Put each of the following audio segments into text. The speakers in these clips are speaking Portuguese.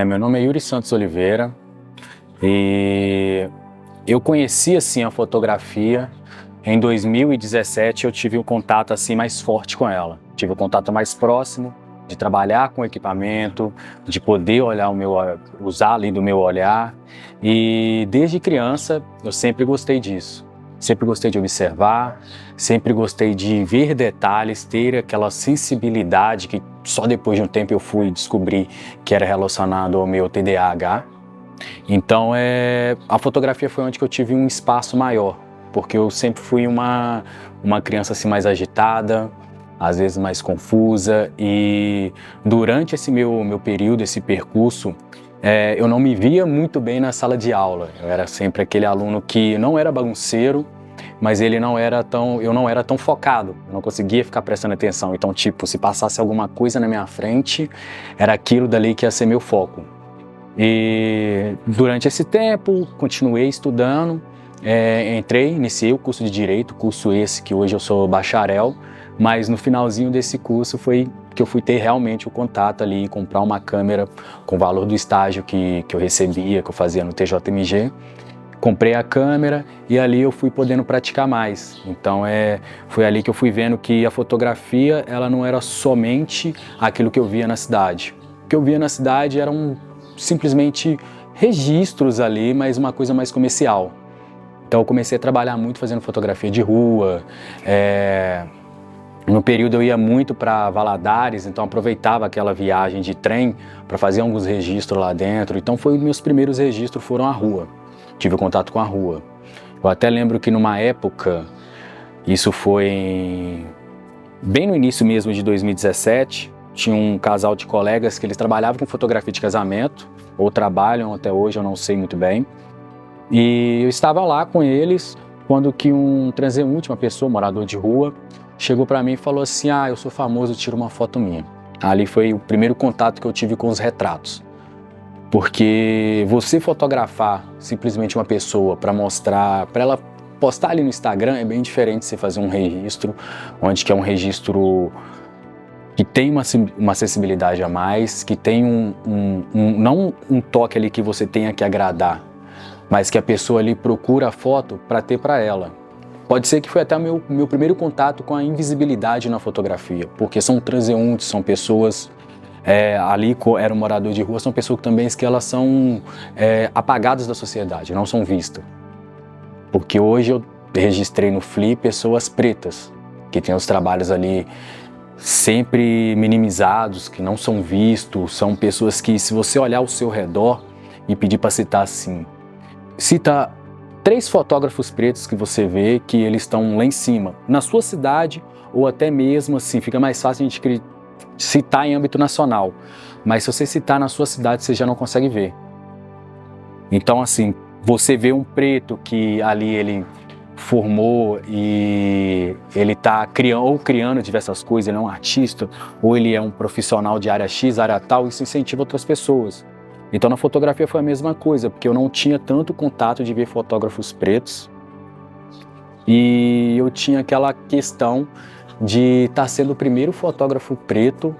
Meu nome é Yuri Santos Oliveira e eu conheci assim a fotografia em 2017. Eu tive um contato assim mais forte com ela. Tive um contato mais próximo de trabalhar com equipamento, de poder olhar usar ali do meu olhar. E desde criança eu sempre gostei disso. Sempre gostei de observar, sempre gostei de ver detalhes, ter aquela sensibilidade que só depois de um tempo eu fui descobrir que era relacionado ao meu TDAH. Então a fotografia foi onde que eu tive um espaço maior, porque eu sempre fui uma criança assim mais agitada, às vezes mais confusa, e durante esse meu período, esse percurso, eu não me via muito bem na sala de aula. Eu era sempre aquele aluno que não era bagunceiro, mas eu não era tão focado, eu não conseguia ficar prestando atenção. Então, tipo, se passasse alguma coisa na minha frente, era aquilo dali que ia ser meu foco. E durante esse tempo, continuei estudando, iniciei o curso de Direito, curso esse que hoje eu sou bacharel, mas no finalzinho desse curso foi que eu fui ter realmente o contato ali, comprar uma câmera com o valor do estágio que eu recebia, que eu fazia no TJMG. Comprei a câmera e ali eu fui podendo praticar mais. Então foi ali que eu fui vendo que a fotografia ela não era somente aquilo que eu via na cidade. O que eu via na cidade eram simplesmente registros ali, mas uma coisa mais comercial. Então eu comecei a trabalhar muito fazendo fotografia de rua. No período eu ia muito para Valadares, então aproveitava aquela viagem de trem para fazer alguns registros lá dentro. Então meus primeiros registros foram à rua. Tive contato com a rua. Eu até lembro que numa época, isso foi bem no início mesmo de 2017, tinha um casal de colegas que eles trabalhavam com fotografia de casamento, ou trabalham até hoje, eu não sei muito bem. E eu estava lá com eles quando que um transeunte, uma pessoa, morador de rua, chegou para mim e falou assim: eu sou famoso, tira uma foto minha. Ali foi o primeiro contato que eu tive com os retratos. Porque você fotografar simplesmente uma pessoa para mostrar, para ela postar ali no Instagram é bem diferente de você fazer um registro, onde que é um registro que tem uma acessibilidade a mais, que tem não um toque ali que você tenha que agradar, mas que a pessoa ali procura a foto para ter para ela. Pode ser que foi até o meu primeiro contato com a invisibilidade na fotografia, porque são transeuntes, são pessoas... ali era um morador de rua, são pessoas também que elas são apagadas da sociedade, não são vistas. Porque hoje eu registrei no FLI pessoas pretas, que têm os trabalhos ali sempre minimizados, que não são vistos, são pessoas que, se você olhar ao seu redor e pedir para citar assim, cita 3 fotógrafos pretos que você vê que eles estão lá em cima, na sua cidade, ou até mesmo assim, fica mais fácil a gente citar em âmbito nacional, mas se você citar na sua cidade, você já não consegue ver. Então, assim, você vê um preto que ali ele formou e ele está criando diversas coisas, ele é um artista, ou ele é um profissional de área X, área tal, isso incentiva outras pessoas. Então, na fotografia foi a mesma coisa, porque eu não tinha tanto contato de ver fotógrafos pretos e eu tinha aquela questão de estar sendo o primeiro fotógrafo preto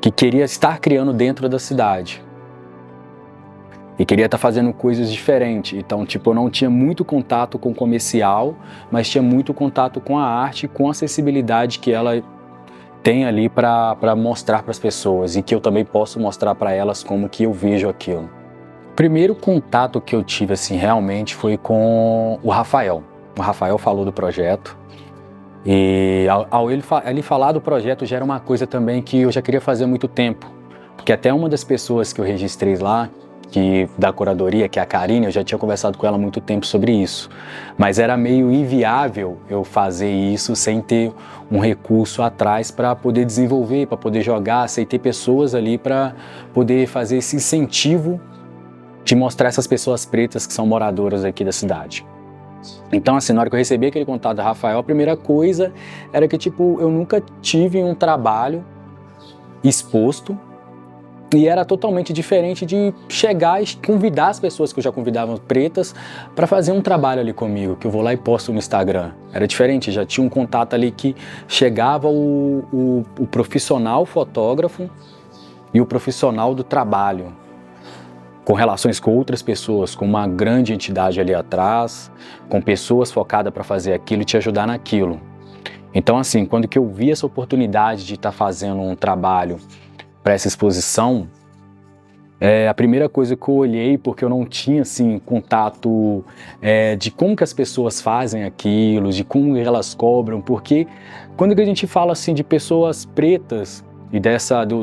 que queria estar criando dentro da cidade. E queria estar fazendo coisas diferentes. Então, tipo, eu não tinha muito contato com o comercial, mas tinha muito contato com a arte, com a acessibilidade que ela tem ali para mostrar para as pessoas e que eu também posso mostrar para elas como que eu vejo aquilo. O primeiro contato que eu tive, assim, realmente foi com o Rafael. O Rafael falou do projeto. E ao ele falar do projeto já era uma coisa também que eu já queria fazer há muito tempo, porque até uma das pessoas que eu registrei lá, da curadoria, que é a Karine, eu já tinha conversado com ela há muito tempo sobre isso, mas era meio inviável eu fazer isso sem ter um recurso atrás para poder desenvolver, para poder jogar, sem ter pessoas ali para poder fazer esse incentivo de mostrar essas pessoas pretas que são moradoras aqui da cidade. Então, assim, na hora que eu recebi aquele contato da Rafael, a primeira coisa era que, tipo, eu nunca tive um trabalho exposto e era totalmente diferente de chegar e convidar as pessoas que eu já convidava pretas para fazer um trabalho ali comigo, que eu vou lá e posto no Instagram. Era diferente, já tinha um contato ali que chegava o profissional fotógrafo e o profissional do trabalho, com relações com outras pessoas, com uma grande entidade ali atrás, com pessoas focadas para fazer aquilo e te ajudar naquilo. Então, assim, quando que eu vi essa oportunidade de estar fazendo um trabalho para essa exposição, a primeira coisa que eu olhei, porque eu não tinha, assim, contato de como que as pessoas fazem aquilo, de como elas cobram, porque quando a gente fala, assim, de pessoas pretas, e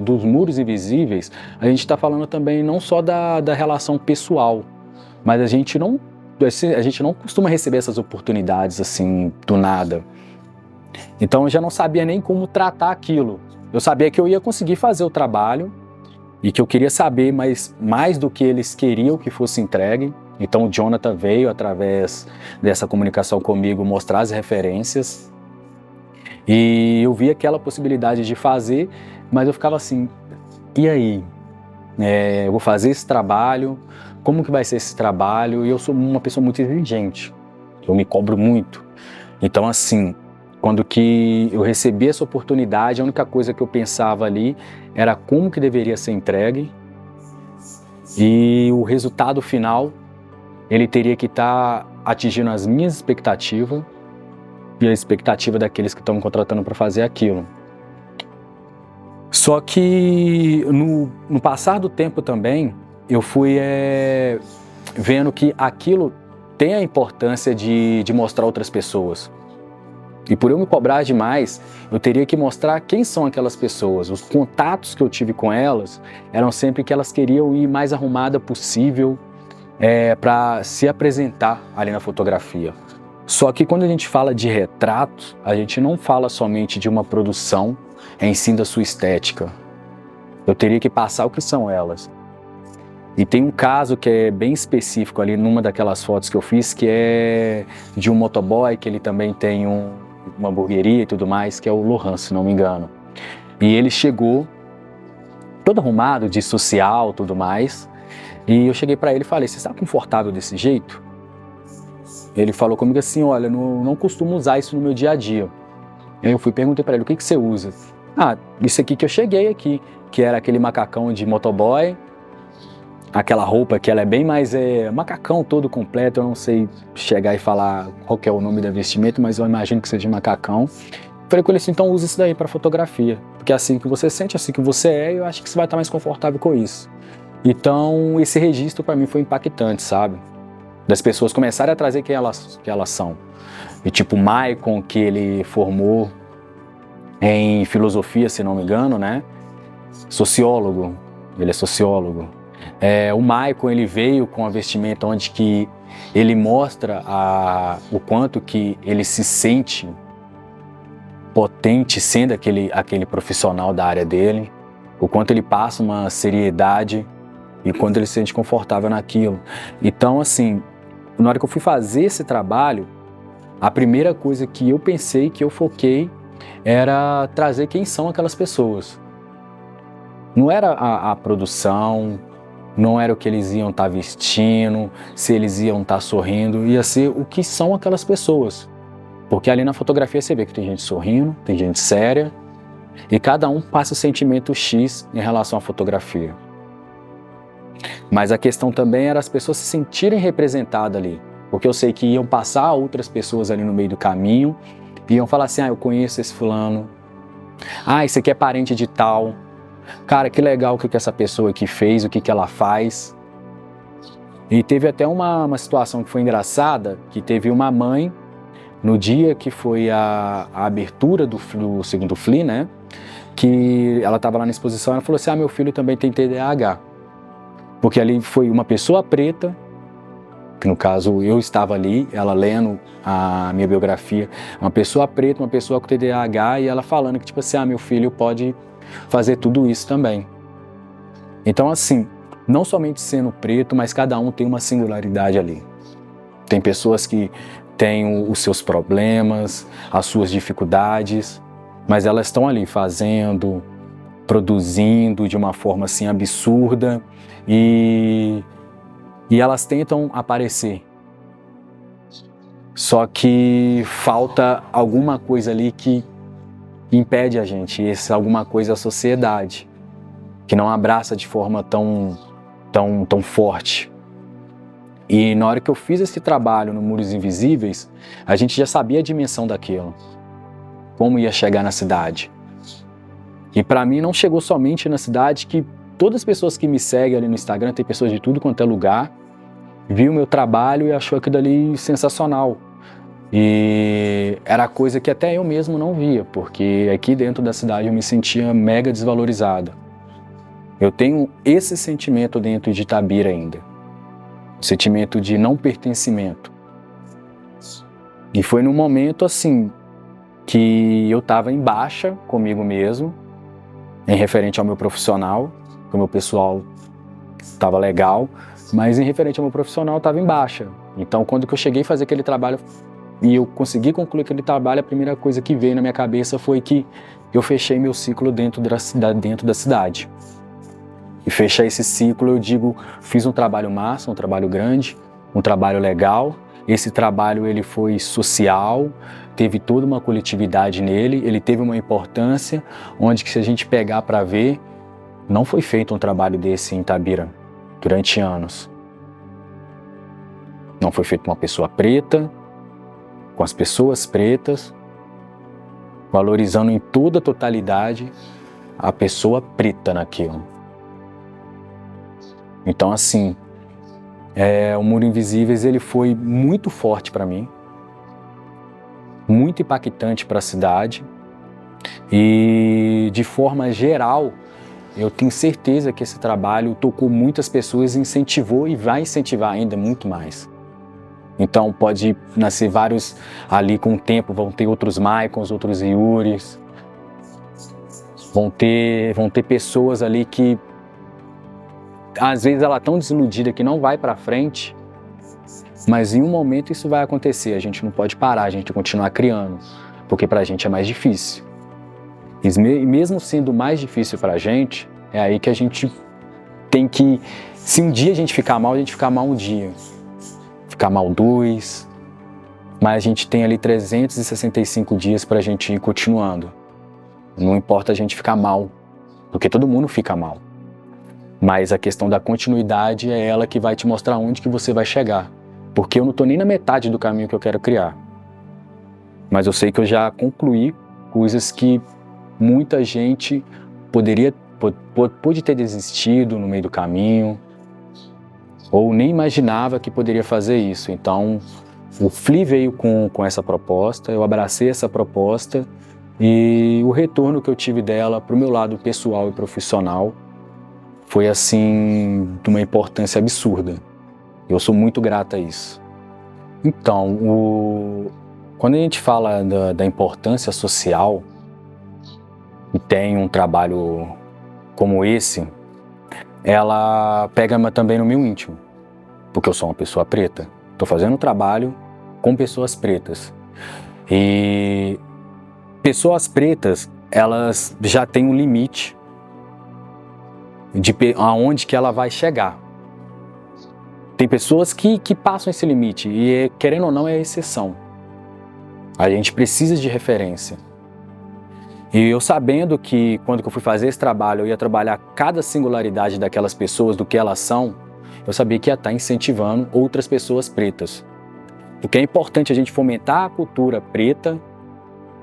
dos muros invisíveis, a gente está falando também não só da relação pessoal, mas a gente não costuma receber essas oportunidades assim do nada. Então eu já não sabia nem como tratar aquilo. Eu sabia que eu ia conseguir fazer o trabalho e que eu queria saber mais do que eles queriam que fosse entregue. Então o Jonathan veio, através dessa comunicação comigo, mostrar as referências. E eu vi aquela possibilidade de fazer, mas eu ficava assim, e aí? Eu vou fazer esse trabalho, como que vai ser esse trabalho? E eu sou uma pessoa muito exigente, eu me cobro muito. Então assim, quando que eu recebi essa oportunidade, a única coisa que eu pensava ali era como que deveria ser entregue, e o resultado final, ele teria que estar atingindo as minhas expectativas, e a expectativa daqueles que estão me contratando para fazer aquilo. Só que no passar do tempo também, eu fui vendo que aquilo tem a importância de mostrar outras pessoas. E por eu me cobrar demais, eu teria que mostrar quem são aquelas pessoas. Os contatos que eu tive com elas eram sempre que elas queriam ir mais arrumada possível para se apresentar ali na fotografia. Só que quando a gente fala de retratos, a gente não fala somente de uma produção em si da sua estética. Eu teria que passar o que são elas. E tem um caso que é bem específico ali numa daquelas fotos que eu fiz, que é de um motoboy, que ele também tem uma hamburgueria e tudo mais, que é o Lohan, se não me engano. E ele chegou todo arrumado, de social, tudo mais, e eu cheguei para ele e falei, você está confortável desse jeito? Ele falou comigo assim, olha, não costumo usar isso no meu dia a dia. Eu fui e perguntei para ele, o que você usa? Ah, isso aqui que eu cheguei aqui, que era aquele macacão de motoboy, aquela roupa que ela é bem mais macacão todo completo, eu não sei chegar e falar qual que é o nome da vestimenta, mas eu imagino que seja macacão. Falei com ele assim, então usa isso daí para fotografia, porque é assim que você sente, assim que você é, eu acho que você vai estar mais confortável com isso. Então esse registro para mim foi impactante, sabe? Das pessoas começarem a trazer quem elas são. E tipo o Maicon, que ele formou em filosofia, se não me engano, né? Sociólogo, ele é sociólogo. O Maicon, ele veio com a vestimenta onde que ele mostra o quanto que ele se sente potente sendo aquele profissional da área dele, o quanto ele passa uma seriedade e quanto ele se sente confortável naquilo. Então, assim, na hora que eu fui fazer esse trabalho, a primeira coisa que eu pensei, que eu foquei, era trazer quem são aquelas pessoas. Não era a produção, não era o que eles iam estar vestindo, se eles iam estar sorrindo, ia ser o que são aquelas pessoas. Porque ali na fotografia você vê que tem gente sorrindo, tem gente séria, e cada um passa o sentimento X em relação à fotografia. Mas a questão também era as pessoas se sentirem representadas ali, porque eu sei que iam passar outras pessoas ali no meio do caminho, e iam falar assim, eu conheço esse fulano, esse aqui é parente de tal, cara, que legal o que essa pessoa aqui fez, o que ela faz. E teve até uma situação que foi engraçada, que teve uma mãe, no dia que foi a abertura do segundo FLI, né, que ela estava lá na exposição, ela falou assim, meu filho também tem TDAH. Porque ali foi uma pessoa preta, que no caso eu estava ali, ela lendo a minha biografia, uma pessoa preta, uma pessoa com TDAH, e ela falando que tipo assim, meu filho pode fazer tudo isso também. Então assim, não somente sendo preto, mas cada um tem uma singularidade ali. Tem pessoas que têm os seus problemas, as suas dificuldades, mas elas estão ali fazendo, produzindo de uma forma assim absurda, e elas tentam aparecer. Só que falta alguma coisa ali que impede a gente, essa alguma coisa é a sociedade. que não abraça de forma tão forte. E na hora que eu fiz esse trabalho no Muros Invisíveis, a gente já sabia a dimensão daquilo, como ia chegar na cidade. E para mim não chegou somente na cidade, que todas as pessoas que me seguem ali no Instagram, tem pessoas de tudo quanto é lugar, viu o meu trabalho e achou aquilo ali sensacional. E era coisa que até eu mesmo não via, porque aqui dentro da cidade eu me sentia mega desvalorizado. Eu tenho esse sentimento dentro de Itabira ainda, o sentimento de não pertencimento. E foi num momento assim, que eu estava em baixa comigo mesmo, em referente ao meu profissional, que o meu pessoal estava legal, mas em referente ao meu profissional eu estava em baixa. Então quando que eu cheguei a fazer aquele trabalho e eu consegui concluir aquele trabalho, a primeira coisa que veio na minha cabeça foi que eu fechei meu ciclo dentro da cidade. E fechar esse ciclo, eu digo, fiz um trabalho massa, um trabalho grande, um trabalho legal. Esse trabalho ele foi social, teve toda uma coletividade nele, ele teve uma importância, onde que se a gente pegar para ver, não foi feito um trabalho desse em Itabira durante anos. Não foi feito com uma pessoa preta, com as pessoas pretas, valorizando em toda a totalidade a pessoa preta naquilo. Então assim, o Muro Invisíveis ele foi muito forte para mim, muito impactante para a cidade e de forma geral eu tenho certeza que esse trabalho tocou muitas pessoas, incentivou e vai incentivar ainda muito mais. Então pode nascer vários ali com o tempo, vão ter outros Maicons, outros Yuris, vão ter pessoas ali que às vezes ela é tão desiludida que não vai para frente, mas em um momento isso vai acontecer, a gente não pode parar, a gente continuar criando, porque pra gente é mais difícil. E mesmo sendo mais difícil pra gente, é aí que a gente tem que, se um dia a gente ficar mal, a gente ficar mal um dia, ficar mal 2, mas a gente tem ali 365 dias pra gente ir continuando. Não importa a gente ficar mal, porque todo mundo fica mal. Mas a questão da continuidade é ela que vai te mostrar onde que você vai chegar. Porque eu não estou nem na metade do caminho que eu quero criar. Mas eu sei que eu já concluí coisas que muita gente pôde ter desistido no meio do caminho, ou nem imaginava que poderia fazer isso. Então, o FLI veio com essa proposta, eu abracei essa proposta, e o retorno que eu tive dela para o meu lado pessoal e profissional foi assim, de uma importância absurda. Eu sou muito grato a isso. Então, quando a gente fala da importância social, e tem um trabalho como esse, ela pega também no meu íntimo, porque eu sou uma pessoa preta. Estou fazendo um trabalho com pessoas pretas. E pessoas pretas, elas já têm um limite de aonde que ela vai chegar. Tem pessoas que passam esse limite e, querendo ou não, é exceção. A gente precisa de referência. E eu sabendo que quando eu fui fazer esse trabalho, eu ia trabalhar cada singularidade daquelas pessoas, do que elas são, eu sabia que ia estar incentivando outras pessoas pretas. Porque é importante a gente fomentar a cultura preta,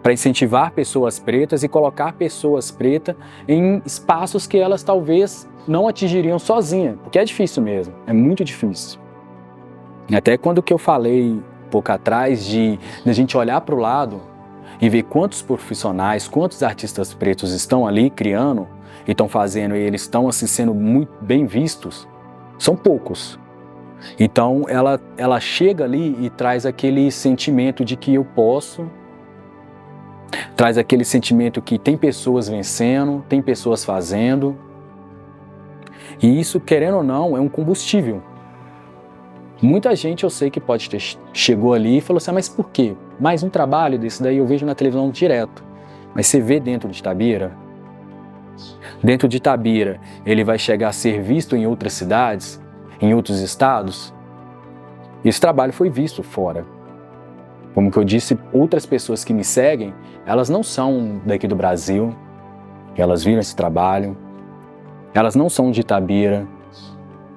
para incentivar pessoas pretas e colocar pessoas pretas em espaços que elas talvez não atingiriam sozinha, porque é difícil mesmo, é muito difícil. Até quando que eu falei um pouco atrás de a gente olhar para o lado e ver quantos profissionais, quantos artistas pretos estão ali criando e estão fazendo e eles estão assim sendo muito bem vistos, são poucos. Então ela chega ali e traz aquele sentimento de que eu posso, traz aquele sentimento que tem pessoas vencendo, tem pessoas fazendo. E isso, querendo ou não, é um combustível. Muita gente eu sei que pode ter chegou ali e falou assim, mas por quê? Mais um trabalho desse daí eu vejo na televisão direto. Mas você vê dentro de Itabira? Dentro de Itabira, ele vai chegar a ser visto em outras cidades, em outros estados? Esse trabalho foi visto fora. Como que eu disse, outras pessoas que me seguem, elas não são daqui do Brasil, elas viram esse trabalho, Elas não são de Itabira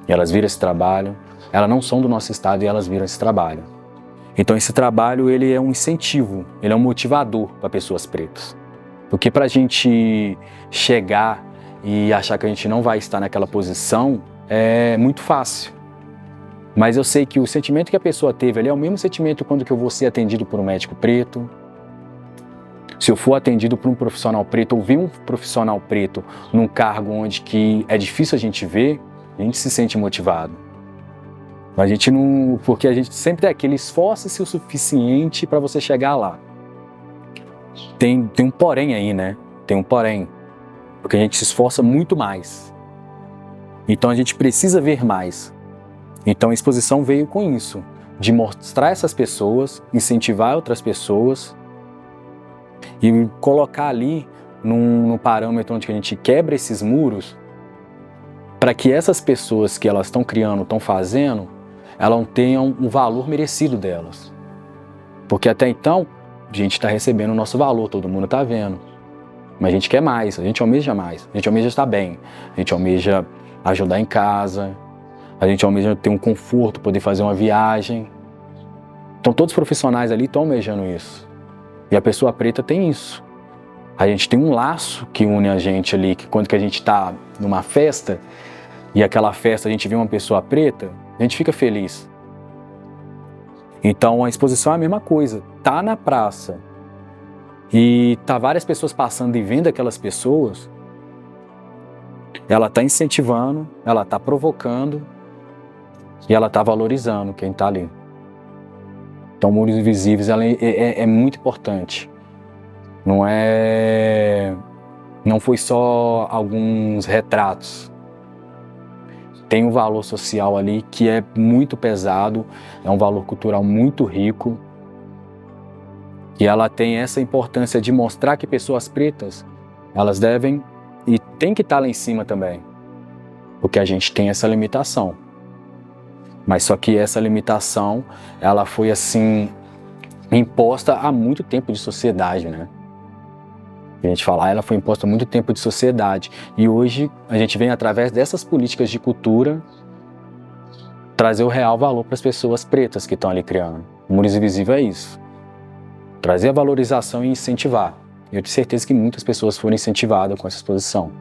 e elas viram esse trabalho. Elas não são do nosso estado e elas viram esse trabalho. Então esse trabalho ele é um incentivo, ele é um motivador para pessoas pretas. Porque para a gente chegar e achar que a gente não vai estar naquela posição é muito fácil. Mas eu sei que o sentimento que a pessoa teve ali é o mesmo sentimento quando que eu vou ser atendido por um médico preto. Se eu for atendido por um profissional preto ou ver um profissional preto num cargo onde que é difícil a gente ver, a gente se sente motivado. A gente não, porque a gente sempre tem aquele esforço-se o suficiente para você chegar lá. Tem um porém aí, né? Tem um porém. Porque a gente se esforça muito mais. Então a gente precisa ver mais. Então a exposição veio com isso, de mostrar essas pessoas, incentivar outras pessoas e colocar ali num parâmetro onde a gente quebra esses muros para que essas pessoas que elas estão criando, estão fazendo, elas tenham um valor merecido delas. Porque até então, a gente está recebendo o nosso valor, todo mundo está vendo. Mas a gente quer mais, a gente almeja mais, a gente almeja estar bem, a gente almeja ajudar em casa, a gente almeja ter um conforto, poder fazer uma viagem. Então todos os profissionais ali estão almejando isso. E a pessoa preta tem isso. A gente tem um laço que une a gente ali, que quando que a gente está numa festa, e aquela festa a gente vê uma pessoa preta, a gente fica feliz. Então a exposição é a mesma coisa, tá na praça e tá várias pessoas passando e vendo aquelas pessoas, ela tá incentivando, ela tá provocando e ela tá valorizando quem tá ali. Então Muros Invisíveis ela é muito importante. Não foi só alguns retratos. Tem um valor social ali que é muito pesado, é um valor cultural muito rico. E ela tem essa importância de mostrar que pessoas pretas, elas devem e tem que estar lá em cima também. Porque a gente tem essa limitação. Mas só que essa limitação, ela foi assim, imposta há muito tempo de sociedade, né? A gente fala, ela foi imposta há muito tempo de sociedade. E hoje a gente vem, através dessas políticas de cultura, trazer o real valor para as pessoas pretas que estão ali criando. O Muros Invisíveis é isso. Trazer a valorização e incentivar. Eu tenho certeza que muitas pessoas foram incentivadas com essa exposição.